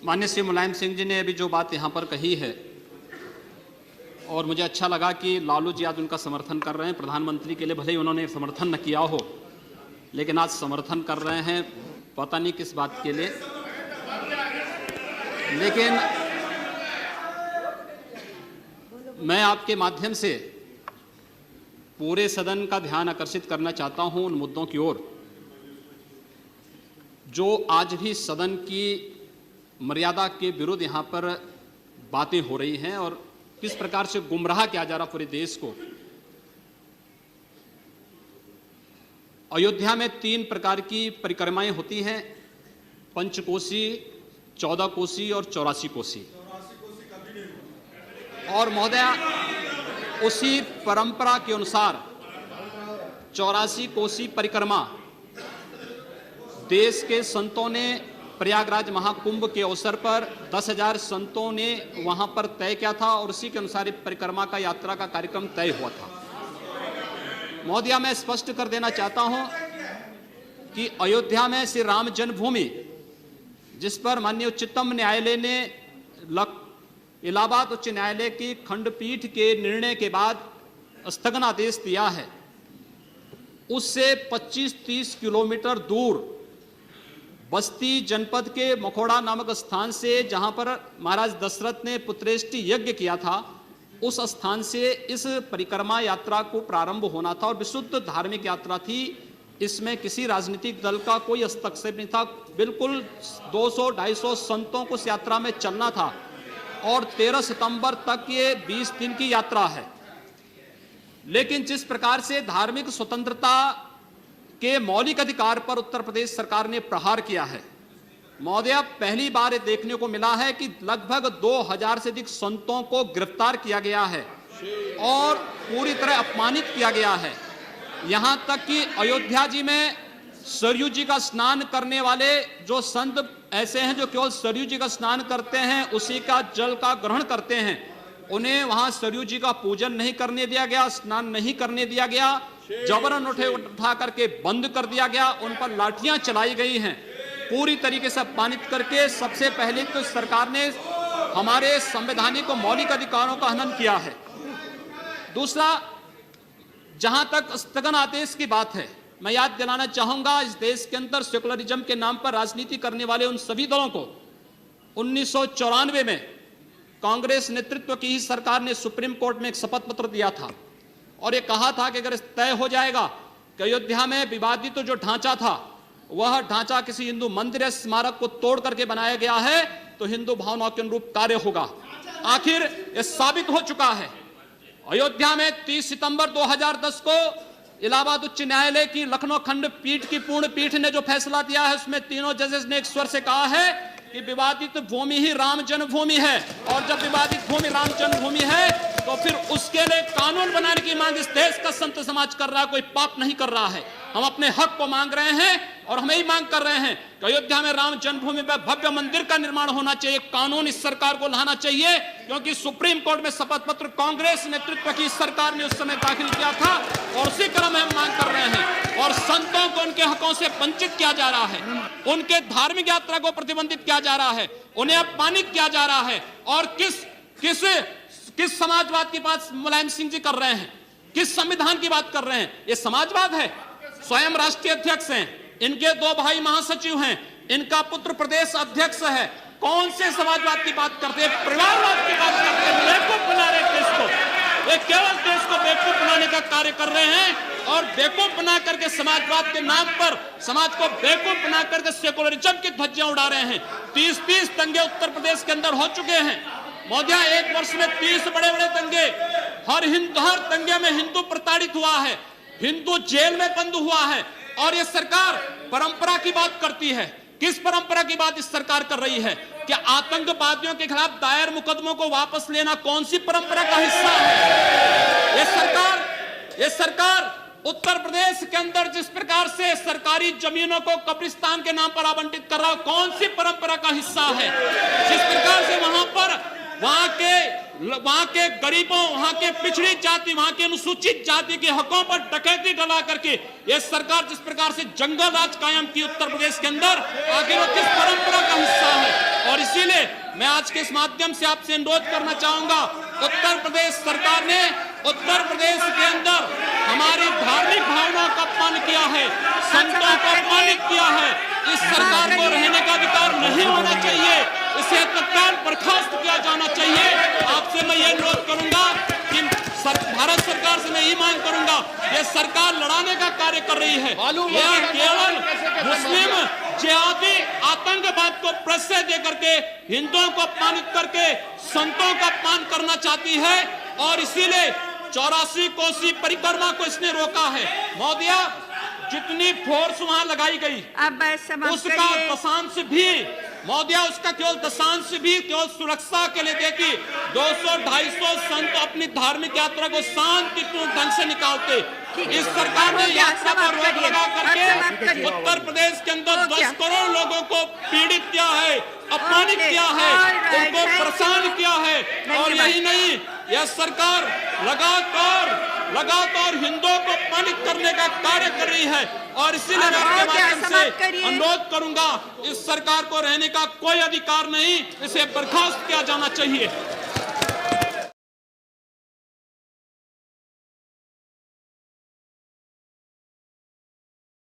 माननीय श्री मुलायम सिंह जी ने अभी जो बात यहाँ पर कही है, और मुझे अच्छा लगा कि लालू जी आज उनका समर्थन कर रहे हैं। प्रधानमंत्री के लिए भले ही उन्होंने समर्थन न किया हो, लेकिन आज समर्थन कर रहे हैं, पता नहीं किस बात के लिए। लेकिन मैं आपके माध्यम से पूरे सदन का ध्यान आकर्षित करना चाहता हूं उन मुद्दों की ओर जो आज भी सदन की मर्यादा के विरुद्ध यहाँ पर बातें हो रही हैं और किस प्रकार से गुमराह किया जा रहा पूरे देश को। अयोध्या में 3 प्रकार की परिक्रमाएं होती हैं, पंचकोसी, 14 कोसी और 84 कोसी। और महोदया, उसी परंपरा के अनुसार 84 कोसी परिक्रमा देश के संतों ने प्रयागराज महाकुंभ के अवसर पर 10,000 संतों ने वहां पर तय किया था और उसी के अनुसार परिक्रमा का यात्रा का कार्यक्रम तय हुआ था। महोदया, मैं स्पष्ट कर देना चाहता हूं कि अयोध्या में श्री राम जन्मभूमि, जिस पर माननीय उच्चतम न्यायालय ने इलाहाबाद उच्च न्यायालय की खंडपीठ के निर्णय के बाद स्थगनादेश दिया है, उससे 25-30 किलोमीटर दूर बस्ती जनपद के मखोड़ा नामक स्थान से, जहां पर महाराज दशरथ ने पुत्रेष्टि यज्ञ किया था, उस स्थान से इस परिक्रमा यात्रा को प्रारंभ होना था और विशुद्ध धार्मिक यात्रा थी। इसमें किसी राजनीतिक दल का कोई हस्तक्षेप नहीं था। बिल्कुल 200-250 संतों को इस यात्रा में चलना था और 13 सितंबर तक ये 20 दिन की यात्रा है। लेकिन जिस प्रकार से धार्मिक स्वतंत्रता के मौलिक अधिकार पर उत्तर प्रदेश सरकार ने प्रहार किया है, महोदय, पहली बार ये देखने को मिला है कि लगभग 2000 से अधिक संतों को गिरफ्तार किया गया है और पूरी तरह अपमानित किया गया है। यहां तक कि अयोध्या जी में सरयू जी का स्नान करने वाले जो संत ऐसे हैं जो केवल सरयू जी का स्नान करते हैं, उसी का जल का ग्रहण करते हैं, उन्हें वहां सरयू जी का पूजन नहीं करने दिया गया, स्नान नहीं करने दिया गया, जबरन उठा करके बंद कर दिया गया, उन पर लाठियां चलाई गई हैं, पूरी तरीके से अपमानित करके। सबसे पहले तो सरकार ने हमारे संवैधानिक और मौलिक अधिकारों का हनन किया है। दूसरा, जहां तक स्थगन आदेश की बात है, मैं याद दिलाना चाहूंगा, इस देश के अंदर सेकुलरिज्म के नाम पर राजनीति करने वाले उन सभी दलों को 1994 में कांग्रेस नेतृत्व की ही सरकार ने सुप्रीम कोर्ट में एक शपथ पत्र दिया था और ये कहा था कि अगर तय हो जाएगा कि अयोध्या में विवादित तो जो ढांचा था वह ढांचा किसी हिंदू मंदिर या स्मारक को तोड़ करके बनाया गया है तो हिंदू भावनाओं के अनुरूप कार्य होगा। आखिर यह साबित हो चुका है। अयोध्या में 30 सितंबर 2010 को इलाहाबाद उच्च न्यायालय की लखनऊ खंडपीठ की पूर्ण पीठ ने जो फैसला दिया है, उसमें तीनों जजेस ने एक स्वर से कहा है कि विवादित भूमि ही राम जन्मभूमि है और जब विवादित भूमि राम जन्मभूमि है तो फिर उसके लिए कानून बनाने की मांग इस देश का संत समाज कर रहा है, कोई पाप नहीं कर रहा है। हम अपने हक को मांग रहे हैं और हम यही मांग कर रहे हैं कि अयोध्या में राम जन्मभूमि पर भव्य मंदिर का निर्माण होना चाहिए, कानून इस सरकार को लाना चाहिए, क्योंकि सुप्रीम कोर्ट में शपथ पत्र कांग्रेस नेतृत्व की सरकार ने उस समय दाखिल किया था और उसी क्रम में हम मांग कर रहे हैं। और संतों को उनके हकों से वंचित किया जा रहा है, उनके धार्मिक यात्रा को प्रतिबंधित किया जा रहा है, उन्हें अपमानित किया जा रहा है। और किस समाजवाद की बात मुलायम सिंह जी कर रहे हैं, किस संविधान की बात कर रहे हैं? ये समाजवाद है। स्वयं राष्ट्रीय अध्यक्ष हैं, इनके 2 भाई महासचिव हैं, इनका पुत्र प्रदेश अध्यक्ष है। कौन से समाजवाद की बात करते हैं? परिवारवाद की बात करते हैं। बेवकूफ बना रहे देश को, ये केवल देश को बेवकूफ बनाने का कार्य कर रहे हैं और बेवकूफ बना करके समाजवाद के नाम पर समाज को बेवकूफ बना करके सेकुलरिज्म की धज्जियां उड़ा रहे हैं। 30 दंगे उत्तर प्रदेश के अंदर हो चुके हैं महोदया, 1 वर्ष में 30 बड़े-बड़े दंगे। हर दंगे में हिंदू प्रताड़ित हुआ है, हिंदू जेल में बंद हुआ है और ये सरकार परंपरा की बात करती है। किस परंपरा की बात इस सरकार कर रही है? कि आतंकवादियों के खिलाफ दायर मुकदमों को वापस लेना कौन सी परंपरा का हिस्सा है? ये सरकार उत्तर प्रदेश के अंदर जिस प्रकार से सरकारी जमीनों को कब्रिस्तान के नाम पर आवंटित कर रहा है, कौन सी परंपरा का हिस्सा है? जिस प्रकार से वहां के गरीबों, वहां के पिछड़ी जाति, वहां के अनुसूचित जाति के हकों पर डकैती डला करके ये सरकार जिस प्रकार से जंगल राज कायम की उत्तर प्रदेश के अंदर, आखिर वो किस परंपरा का हिस्सा है? और इसी इसीलिए मैं आज के इस माध्यम से आपसे अनुरोध करना चाहूंगा, उत्तर प्रदेश सरकार ने उत्तर प्रदेश के अंदर हमारी धार्मिक भावनाओं का अपमान किया है, संतों को अपमानित किया है। इस सरकार को रहने का अधिकार नहीं होना चाहिए, इसे तत्काल बर्खास्त किया जाना चाहिए। आपसे मैं ये अनुरोध करूंगा कि भारत सरकार से मैं ये मांग करूंगा, ये सरकार लड़ाने का कार्य कर रही है, यह केवल मुस्लिम जिहादी आतंकवाद को प्रश्रय दे करके हिंदुओं को अपमानित करके संतों का अपमान करना चाहती है और इसीलिए 84 कोसी परिक्रमा को इसने रोका है। महोदया, जितनी फोर्स वहां लगाई गई उसका दशांश भी महोदया उसका केवल दशांश भी केवल सुरक्षा के लिए देखी 200-250 संत अपनी धार्मिक यात्रा को शांतिपूर्ण ढंग से निकालते। इस सरकार ने यात्रा पर रोक लगा करके उत्तर प्रदेश के अंदर 10 करोड़ लोगों को पीड़ित किया है, अपमानित किया है, उनको परेशान किया है। और यही नहीं, यह सरकार लगातार हिंदुओं को अपमानित करने का कार्य कर रही है और इसीलिए मैं आपके माध्यम से अनुरोध करूंगा, इस सरकार को रहने का कोई अधिकार नहीं, इसे बर्खास्त किया जाना चाहिए।